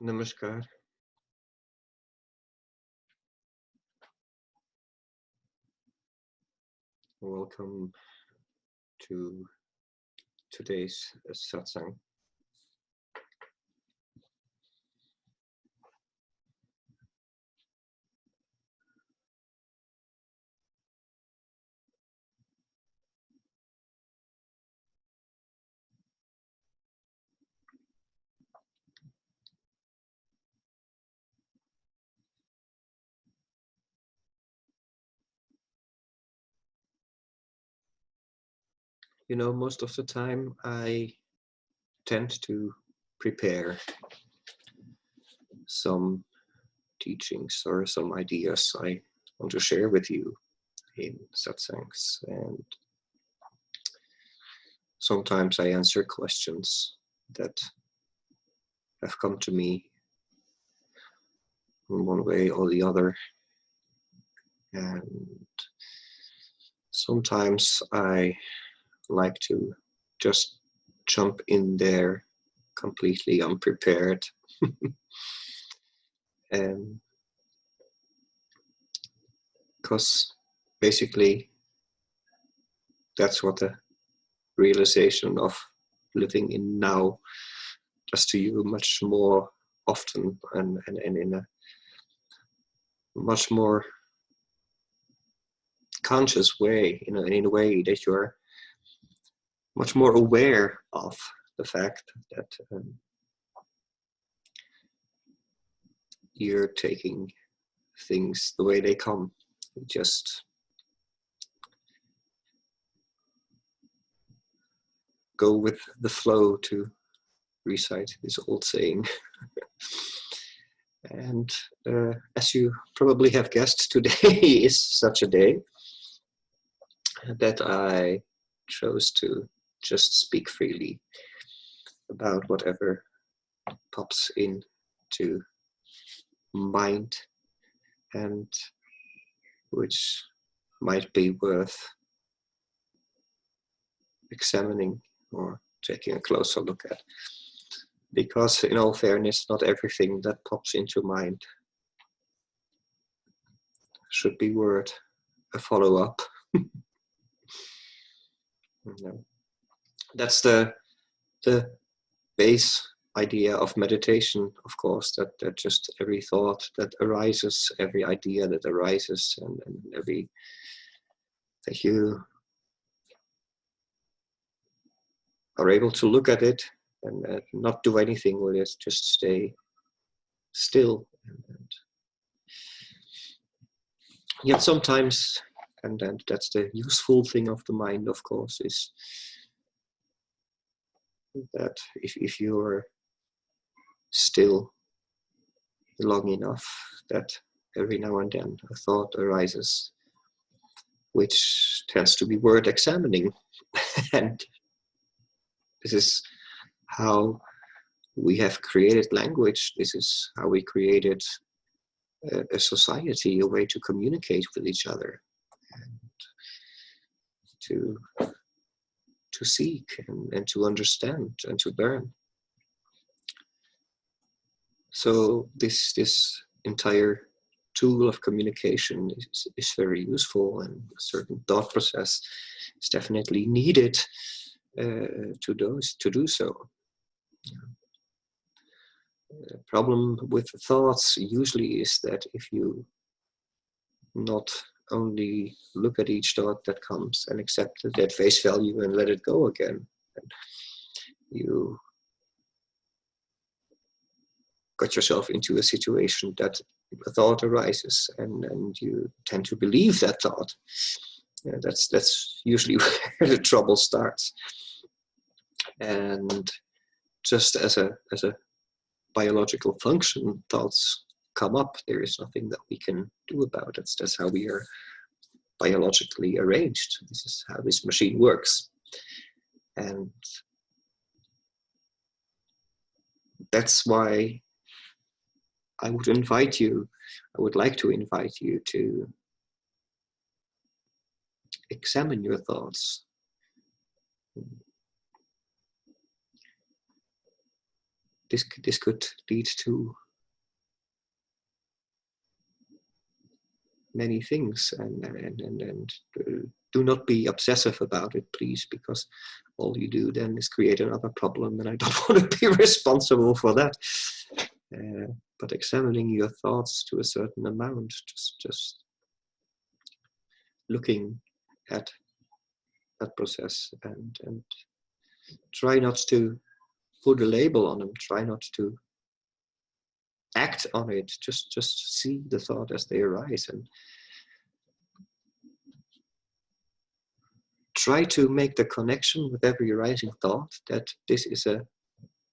Namaskar. Welcome to today's Satsang. Most of the time I tend to prepare some teachings or some ideas I want to share with you in Satsangs. And sometimes I answer questions that have come to me in one way or the other. And sometimes I like to just jump in there completely unprepared. And because basically that's what the realization of living in now does to you much more often and in a much more conscious way, in a way that you're much more aware of the fact that you're taking things the way they come. Just go with the flow, to recite this old saying. And as you probably have guessed, today is such a day that I chose to just speak freely about whatever pops into mind and which might be worth examining or taking a closer look at. Because in all fairness, not everything that pops into mind should be worth a follow-up. That's the base idea of meditation, of course, that just every thought that arises, every idea that arises, and every that you are able to look at it and not do anything with it, just stay still. And yet sometimes, and that's the useful thing of the mind, of course, is that if you're still long enough, that every now and then a thought arises which tends to be worth examining. And this is how we have created language. This is how we created a society, a way to communicate with each other and to seek and to understand and to learn. So this entire tool of communication is very useful, and a certain thought process is definitely needed to do so. The problem with thoughts usually is that if you not only look at each thought that comes and accept it at face value and let it go again, you got yourself into a situation that a thought arises and you tend to believe that thought. That's usually where the trouble starts. And just as a biological function, thoughts come up. There is nothing that we can do about it. That's how we are biologically arranged. This is how this machine works. And that's why I would like to invite you to examine your thoughts. this could lead to many things, and do not be obsessive about it, please, because all you do then is create another problem, and I don't want to be responsible for that. But examining your thoughts to a certain amount, just looking at that process, and try not to put a label on them, try not to act on it, just see the thought as they arise, and try to make the connection with every arising thought that this is a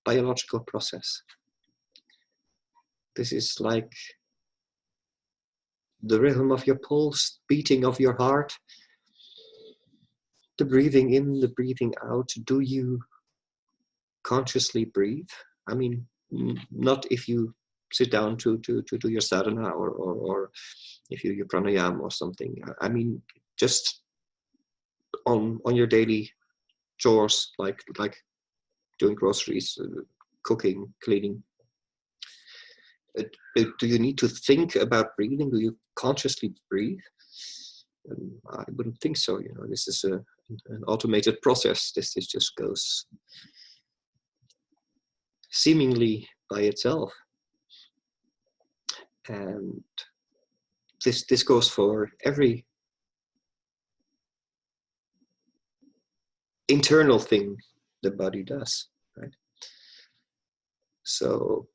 biological process. This is like the rhythm of your pulse, beating of your heart, the breathing in, the breathing out. Do you consciously breathe? I mean, not if you sit down to do your sadhana, or if you pranayama or something. I mean, just on your daily chores, like doing groceries, cooking, cleaning. Do you need to think about breathing? Do you consciously breathe? I wouldn't think so. You know, this is an automated process. This just goes seemingly by itself, and this goes for every internal thing the body does, right? So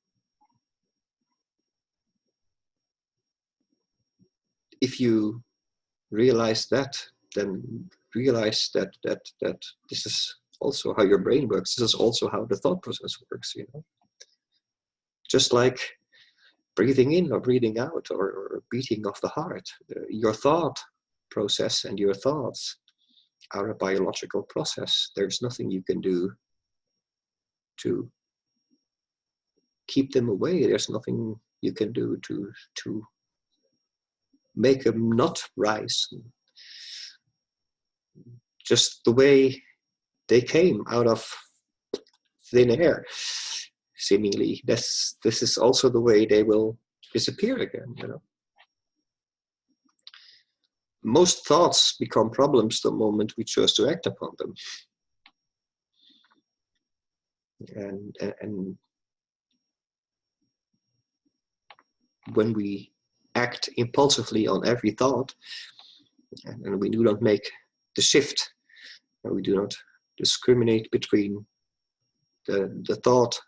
if you realize that, then realize that this is also how your brain works. This is also how the thought process works, you know. Just like breathing in or breathing out, or beating of the heart. Your thought process and your thoughts are a biological process. There's nothing you can do to keep them away. There's nothing you can do to make them not rise. Just the way they came out of thin air, seemingly. This is also the way they will disappear again, you know. Most thoughts become problems the moment we choose to act upon them. And when we act impulsively on every thought, and we do not make the shift, and we do not discriminate between the thought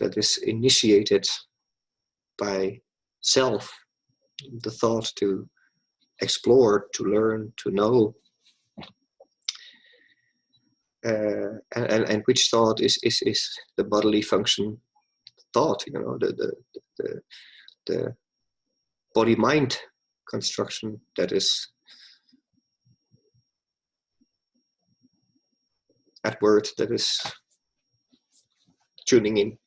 that is initiated by self, the thought to explore, to learn, to know, and which thought is the bodily function thought, you know, the body-mind construction that is at word, that is tuning in.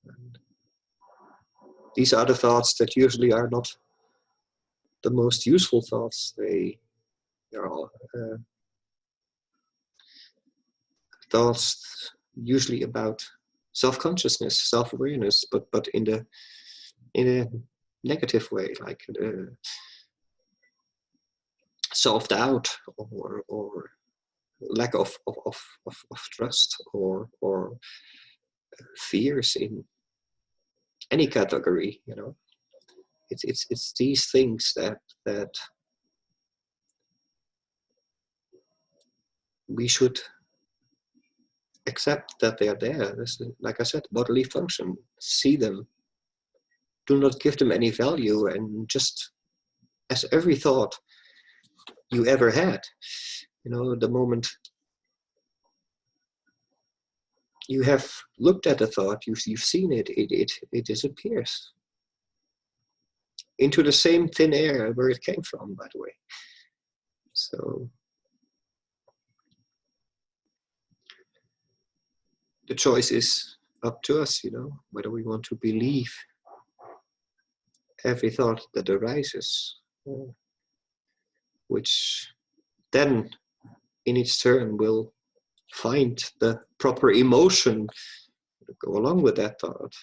And these are the thoughts that usually are not the most useful thoughts. They are all thoughts usually about self-consciousness, self-awareness, but in a negative way, like self-doubt, or lack of trust, or fears in any category, you know. It's these things that we should accept that they are there. This is, like I said, bodily function. See them. Do not give them any value, and just as every thought you ever had, you know, the moment you have looked at a thought, you've seen it, it disappears into the same thin air where it came from, by the way. So the choice is up to us, you know, whether we want to believe every thought that arises, which then in its turn will find the proper emotion go along with that thought.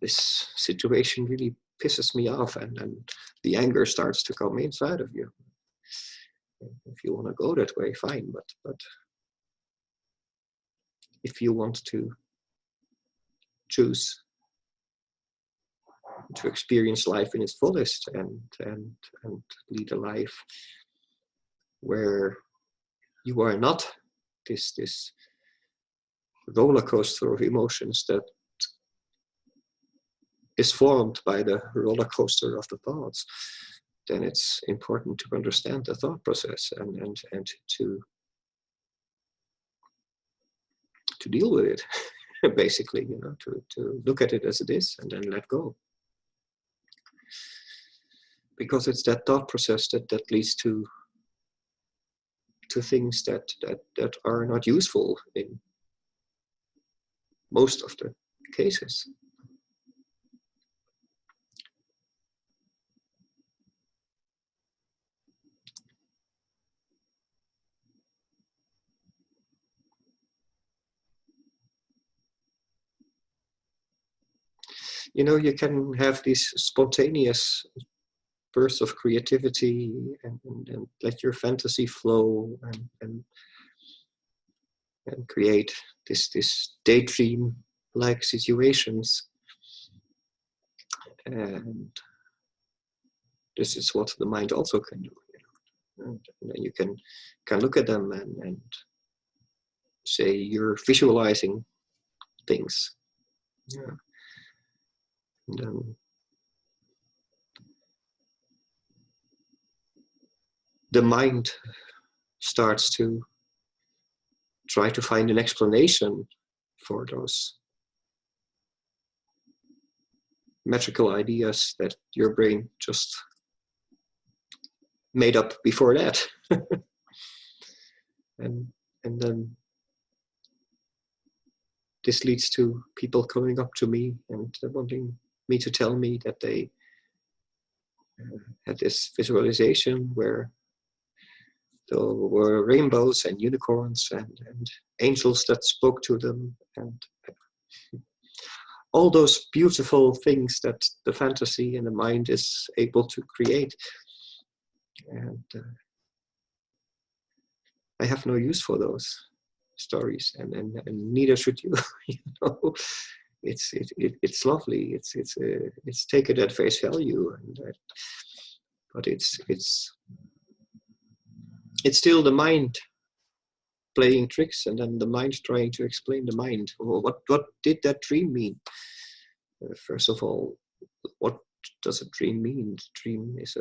This situation really pisses me off, and the anger starts to come inside of you. If you want to go that way, fine, but if you want to choose to experience life in its fullest and lead a life where you are not this roller coaster of emotions that is formed by the roller coaster of the thoughts, then it's important to understand the thought process and to deal with it. Basically, to look at it as it is and then let go. Because it's that thought process that leads to things that are not useful in most of the cases. You can have these spontaneous bursts of creativity and let your fantasy flow and create this daydream-like situations. And this is what the mind also can do. And then you can look at them and say you're visualizing things. Yeah. And then the mind starts to try to find an explanation for those magical ideas that your brain just made up before that. and then this leads to people coming up to me and wanting me to tell me that they had this visualization where there were rainbows and unicorns and angels that spoke to them, and all those beautiful things that the fantasy and the mind is able to create. And I have no use for those stories, and neither should you. It's lovely. It's taken at face value, but it's still the mind playing tricks, and then the mind trying to explain the mind. Well, what did that dream mean? First of all, what does a dream mean? Dream is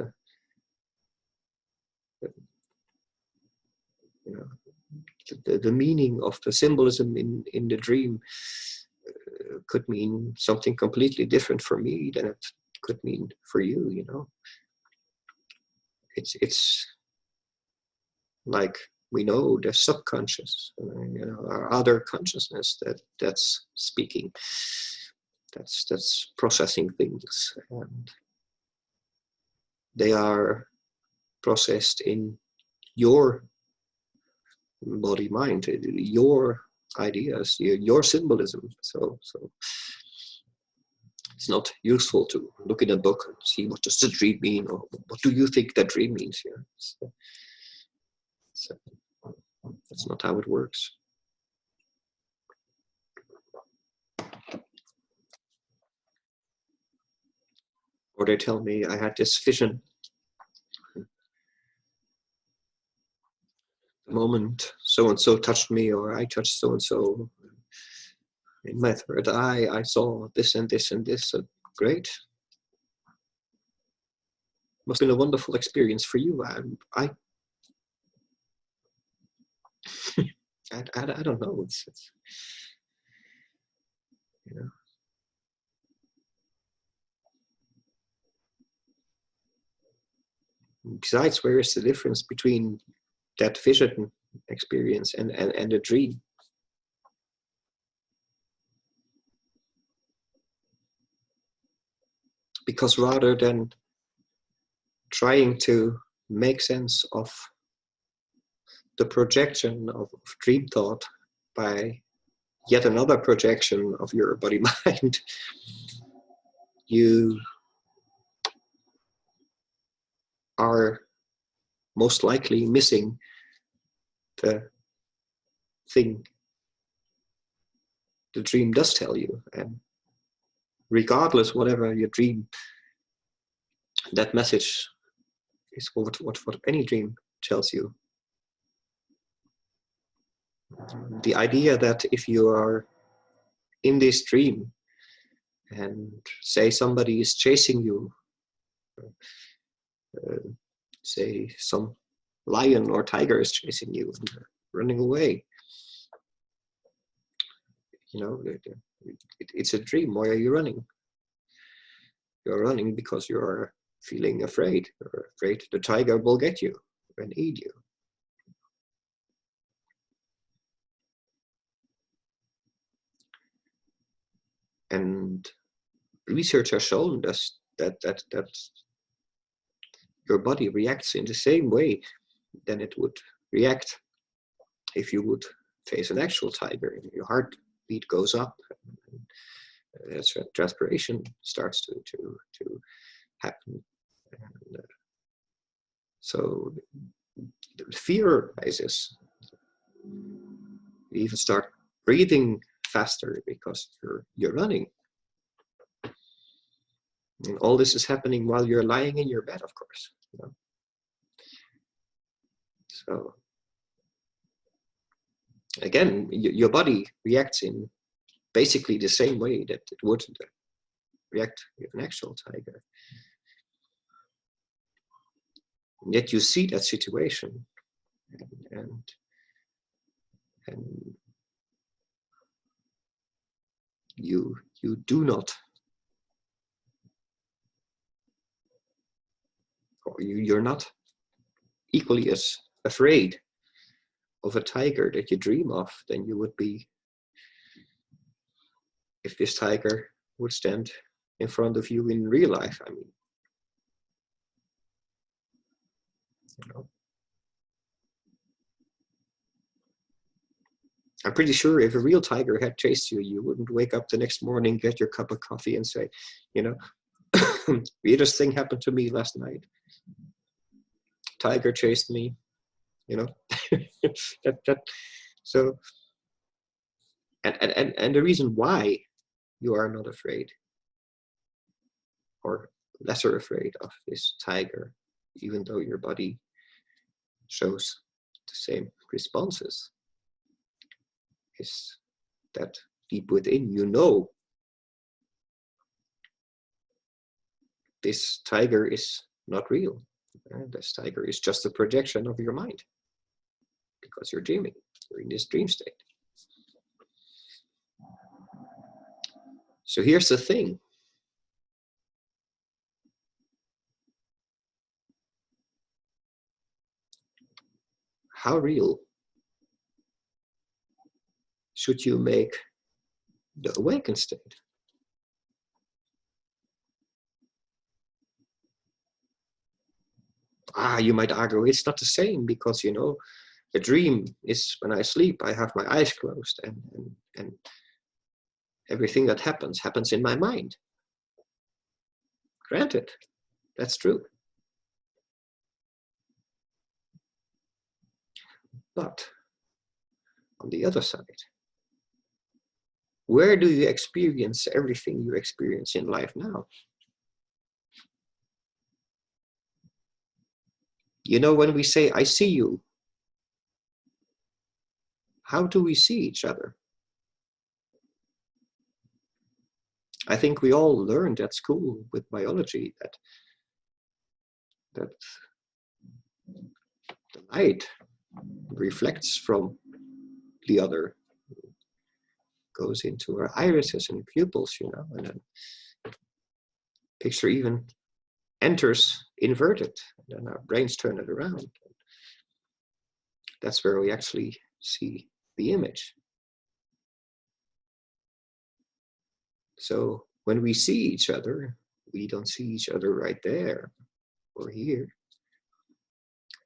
the meaning of the symbolism in the dream could mean something completely different for me than it could mean for you. It's like we know the subconscious, our other consciousness that's speaking, that's processing things, and they are processed in your body mind, your ideas, your symbolism. So it's not useful to look in a book and see what does the dream mean, or what do you think that dream means here. So that's not how it works. Or they tell me I had this vision. The moment so-and-so touched me, or I touched so-and-so in my third eye, I saw this and this and this. So great. Must have been a wonderful experience for you. I don't know. It's Besides, where is the difference between that vision experience and a dream? Because rather than trying to make sense of the projection of dream thought by yet another projection of your body-mind, you are most likely missing the thing the dream does tell you. And regardless, whatever your dream, that message is what any dream tells you. The idea that if you are in this dream and say somebody is chasing you, say some lion or tiger is chasing you and running away, you know, it's a dream. Why are you running? You're running because you're feeling afraid. You're afraid the tiger will get you and eat you. And research has shown us that your body reacts in the same way than it would react if you would face an actual tiger. Your heartbeat goes up, and transpiration starts to happen. And, so the fear rises. You even start breathing faster because you're running. And all this is happening while you're lying in your bed, of course. You know? So again, your body reacts in basically the same way that it would react with an actual tiger. And yet you see that situation, and you do not, or you're not equally as afraid of a tiger that you dream of than you would be if this tiger would stand in front of you in real life. I mean, you know, I'm pretty sure if a real tiger had chased you, you wouldn't wake up the next morning, get your cup of coffee and say, you know, weirdest thing happened to me last night. Tiger chased me, you know. So, and the reason why you are not afraid or lesser afraid of this tiger, even though your body shows the same responses, is that deep within you know this tiger is not real. This tiger is just a projection of your mind because you're dreaming. You're in this dream state. So here's the thing. How real should you make the awakened state? You might argue it's not the same because, you know, a dream is when I sleep, I have my eyes closed and everything that happens in my mind. Granted, that's true. But on the other side, where do you experience everything you experience in life now? You know, when we say, I see you, how do we see each other? I think we all learned at school with biology that the light reflects from the other, goes into our irises and pupils, you know, and then picture even enters inverted, and then our brains turn it around. That's where we actually see the image. So when we see each other, we don't see each other right there or here.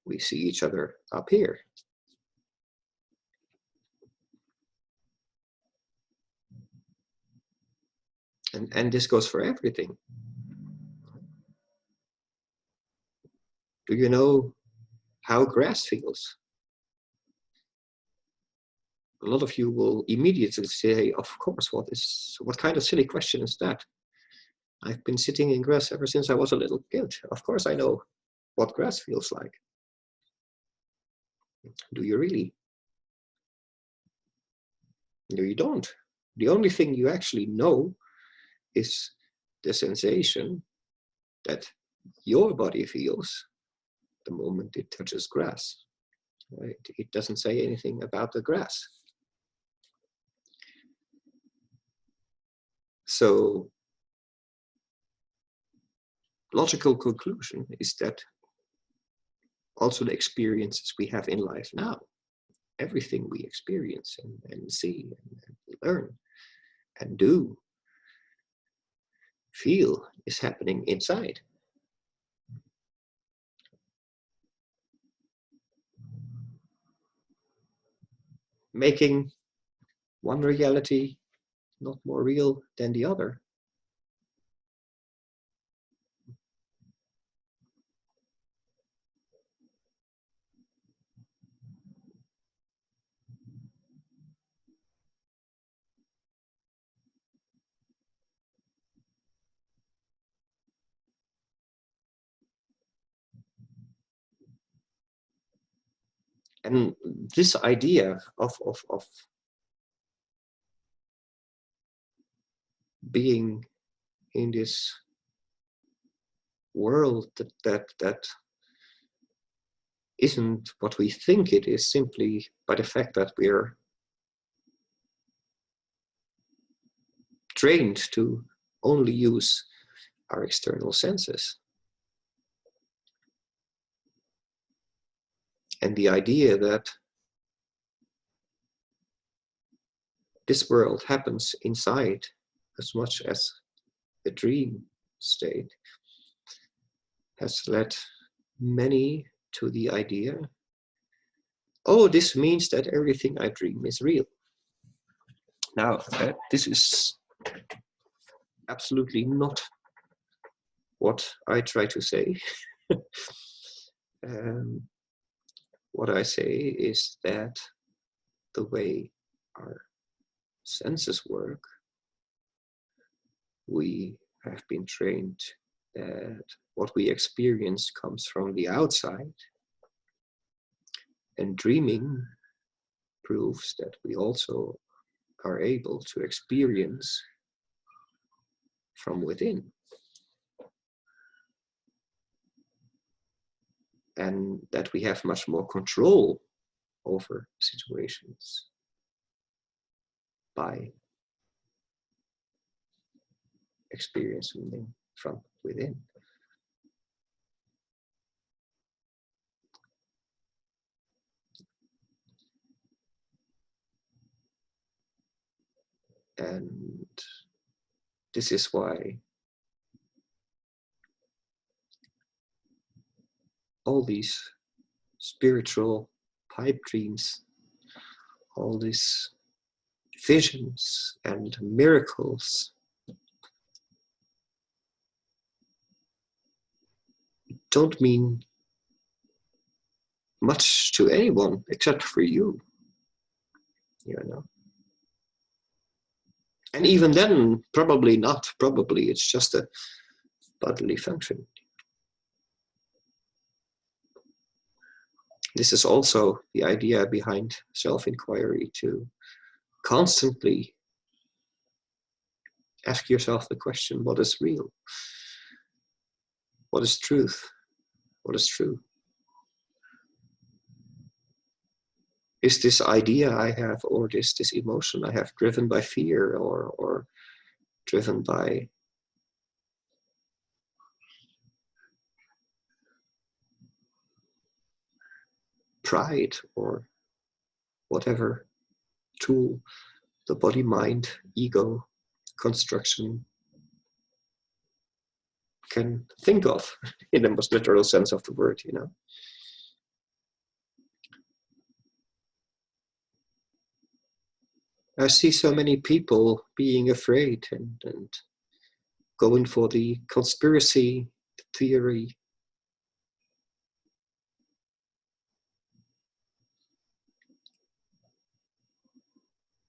We see each other up here. And this goes for everything. Do you know how grass feels? A lot of you will immediately say, of course, what kind of silly question is that? I've been sitting in grass ever since I was a little kid. Of course I know what grass feels like. Do you really? No, you don't. The only thing you actually know is the sensation that your body feels the moment it touches grass. Right? It doesn't say anything about the grass. So, logical conclusion is that also the experiences we have in life now, everything we experience and see and learn and do, feel, is happening inside. Making one reality not more real than the other. And this idea of being in this world that isn't what we think it is, simply by the fact that we're trained to only use our external senses. And the idea that this world happens inside as much as the dream state has led many to the idea, oh, this means that everything I dream is real. Now, this is absolutely not what I try to say. What I say is that the way our senses work, we have been trained that what we experience comes from the outside, and dreaming proves that we also are able to experience from within. And that we have much more control over situations by experiencing them from within. And this is why all these spiritual pipe dreams, all these visions and miracles don't mean much to anyone except for you, you know. And even then, probably not. Probably it's just a bodily function. This is also the idea behind self-inquiry, to constantly ask yourself the question, what is real? What is truth? What is true? Is this idea I have, or is this emotion I have, driven by fear, or driven by pride, or whatever tool the body, mind, ego construction can think of in the most literal sense of the word, you know. I see so many people being afraid and going for the conspiracy theory.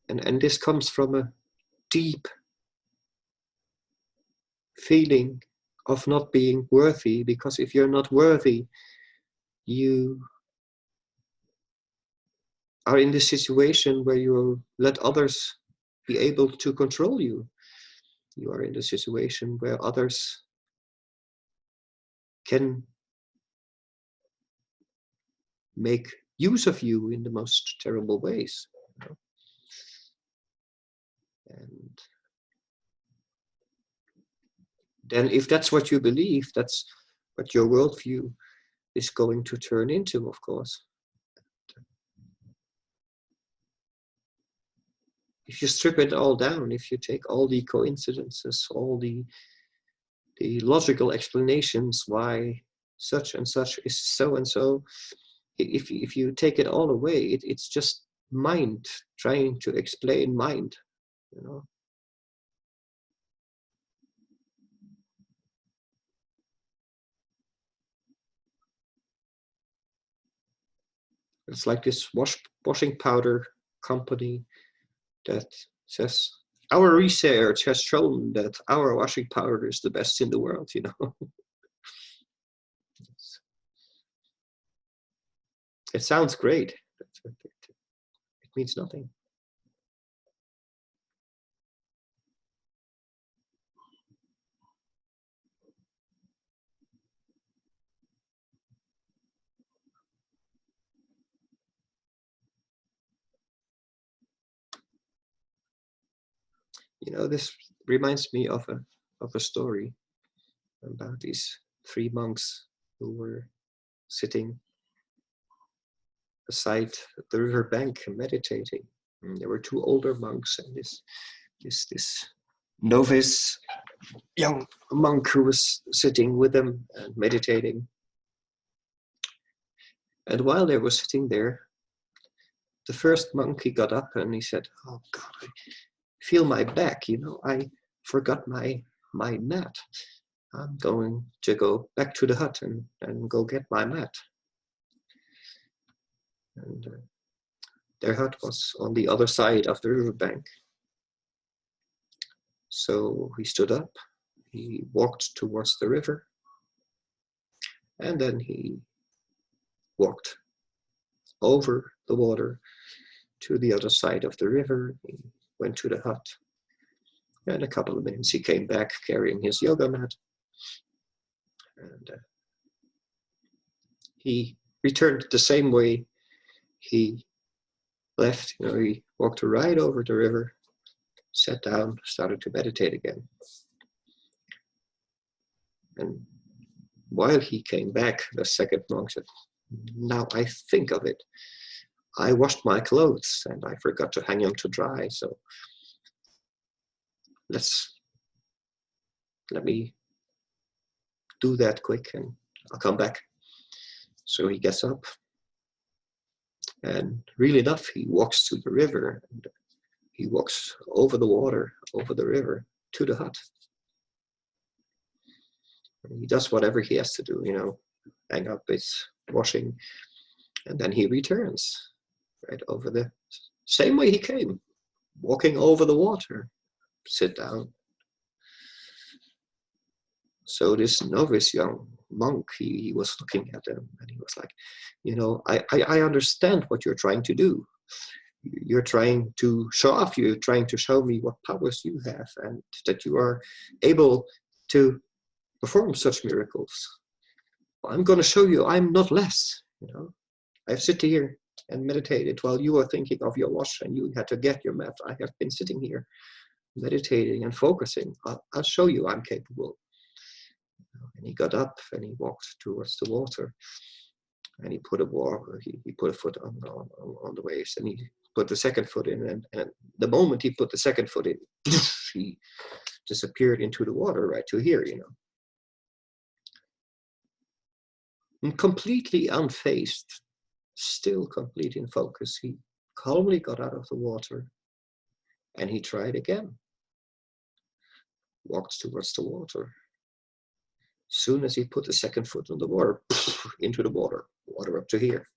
And this comes from a deep feeling of not being worthy, because if you're not worthy, you are in this situation where you let others be able to control you. You are in the situation where others can make use of you in the most terrible ways. You know? And then if that's what you believe, that's what your worldview is going to turn into, of course. If you strip it all down, if you take all the coincidences, all the logical explanations why such and such is so and so, if you take it all away, it's just mind trying to explain mind, you know. It's like this washing powder company that says, our research has shown that our washing powder is the best in the world, you know. It sounds great. It means nothing. You know, this reminds me of a story about these three monks who were sitting beside the river bank meditating. And there were two older monks and this novice young monk who was sitting with them and meditating. And while they were sitting there, the first monk, he got up and he said, "Oh God, I feel my back, you know, I forgot my mat. I'm going to go back to the hut and go get my mat." And their hut was on the other side of the riverbank. So he stood up, he walked towards the river, and then he walked over the water to the other side of the river. He went to the hut. And a couple of minutes he came back carrying his yoga mat. And he returned the same way he left. You know, he walked right over the river, sat down, started to meditate again. And while he came back, the second monk said, "Now I think of it, I washed my clothes and I forgot to hang them to dry. So let me do that quick and I'll come back." So he gets up, and really enough, he walks to the river and he walks over the water, over the river to the hut. And he does whatever he has to do, you know, hang up his washing, and then he returns right over the same way he came, walking over the water, sit down. So this novice young monk, he was looking at him and he was like, you know, I understand what you're trying to do. You're trying to show off, you're trying to show me what powers you have and that you are able to perform such miracles. I'm going to show you I'm not less, you know. I've sit here and meditated while you were thinking of your wash and you had to get your mat. I have been sitting here meditating and focusing. I'll show you I'm capable. And he got up and he walked towards the water, and he put he put a foot on the waves, and he put the second foot in, and the moment he put the second foot in, he disappeared into the water right to here, you know. And completely unfazed, still complete in focus, he calmly got out of the water and he tried again. walked towards the water. Soon as he put the second foot on the water, into the water up to here.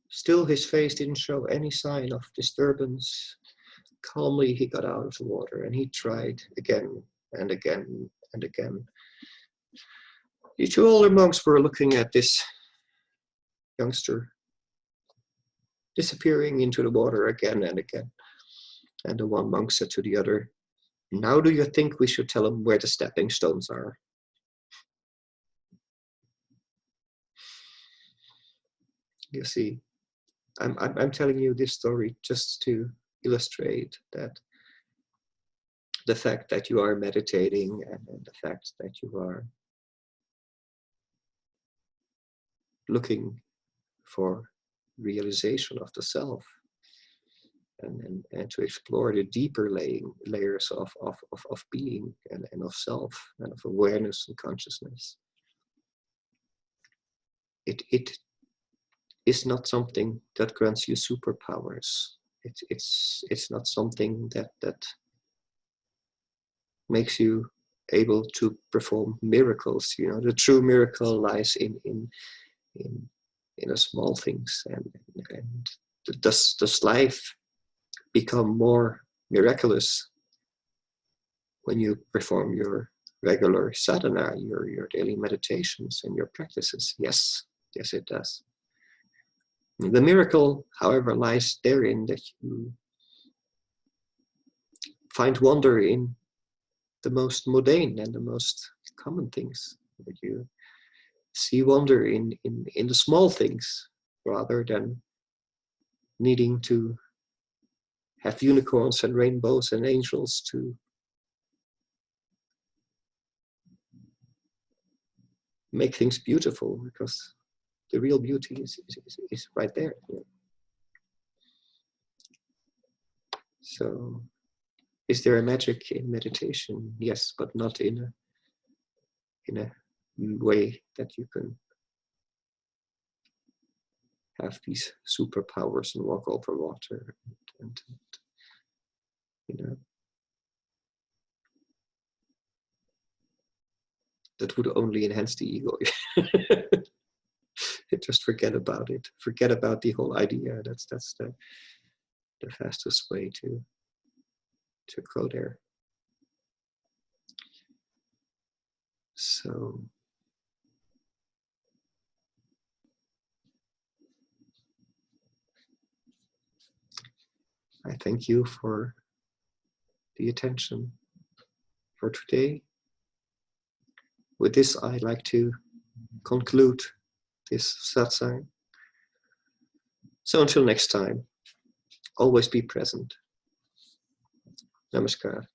Still his face didn't show any sign of disturbance. Calmly he got out of the water and he tried again and again and again. The two older monks were looking at this youngster disappearing into the water again and again. And the one monk said to the other, "Now do you think we should tell him where the stepping stones are?" You see, I'm telling you this story just to illustrate that the fact that you are meditating and the fact that you are looking for realization of the self and to explore the deeper layers of being and of self and of awareness and consciousness. It is not something that grants you superpowers. It's not something that makes you able to perform miracles. You know, the true miracle lies in the small things, and does life become more miraculous when you perform your regular sadhana, your daily meditations and your practices? Yes, it does. The miracle, however, lies therein that you find wonder in the most mundane and the most common things. That you see wonder in the small things rather than needing to have unicorns and rainbows and angels to make things beautiful, because the real beauty is right there. Yeah. So, is there a magic in meditation? Yes, but not in a way that you can have these superpowers and walk over water and you know, that would only enhance the ego. Just forget about it. Forget about the whole idea. That's the fastest way to go there. So I thank you for the attention for today. With this, I'd like to conclude this satsang. So until next time, always be present. Namaskar.